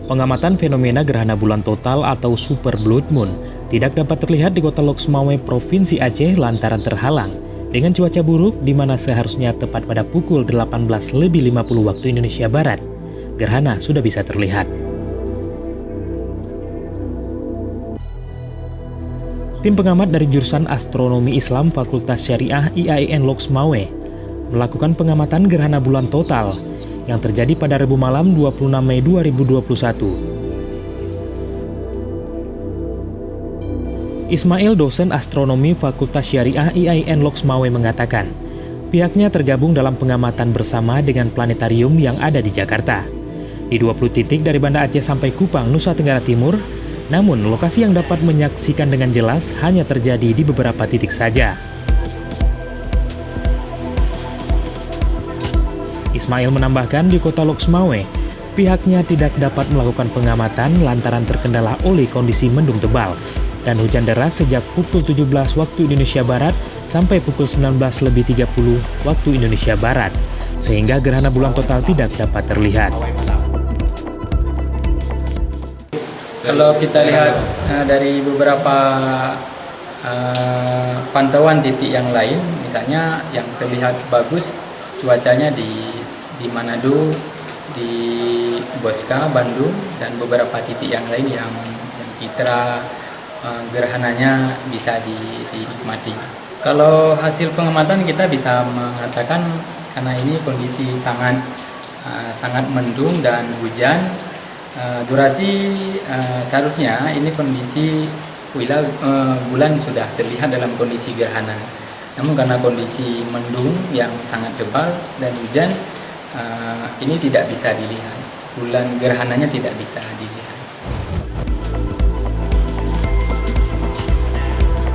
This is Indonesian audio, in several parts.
Pengamatan fenomena gerhana bulan total atau super blood moon tidak dapat terlihat di kota Loksmawe, Provinsi Aceh lantaran terhalang dengan cuaca buruk di mana seharusnya tepat pada pukul 18.50 waktu Indonesia Barat. Gerhana sudah bisa terlihat. Tim pengamat dari jurusan Astronomi Islam Fakultas Syariah IAIN Loksmawe melakukan pengamatan gerhana bulan total yang terjadi pada Rabu malam 26 Mei 2021. Ismail, dosen astronomi Fakultas Syariah IAIN Loksmawe mengatakan, pihaknya tergabung dalam pengamatan bersama dengan planetarium yang ada di Jakarta. Di 20 titik dari Banda Aceh sampai Kupang, Nusa Tenggara Timur, namun lokasi yang dapat menyaksikan dengan jelas hanya terjadi di beberapa titik saja. Ismail menambahkan di kota Loksmawe, pihaknya tidak dapat melakukan pengamatan lantaran terkendala oleh kondisi mendung tebal dan hujan deras sejak pukul 17 waktu Indonesia Barat sampai pukul 19.30 waktu Indonesia Barat, sehingga gerhana bulan total tidak dapat terlihat. Kalau kita lihat dari beberapa pantauan titik yang lain, misalnya yang terlihat bagus cuacanya di Manado, di Bosca, Bandung, dan beberapa titik yang lain yang citra gerhananya bisa dinikmati. Kalau hasil pengamatan kita bisa mengatakan karena ini kondisi sangat mendung dan hujan, durasi seharusnya ini kondisi bulan sudah terlihat dalam kondisi gerhana. Namun karena kondisi mendung yang sangat tebal dan hujan, ini tidak bisa dilihat. Bulan gerhananya tidak bisa dilihat.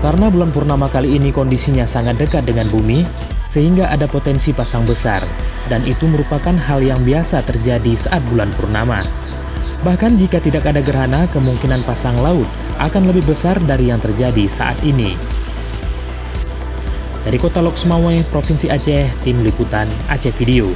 Karena bulan purnama kali ini kondisinya sangat dekat dengan bumi, sehingga ada potensi pasang besar, dan itu merupakan hal yang biasa terjadi saat bulan purnama. Bahkan jika tidak ada gerhana, kemungkinan pasang laut akan lebih besar dari yang terjadi saat ini. Dari kota Loksmawe, Provinsi Aceh, Tim Liputan Aceh Video.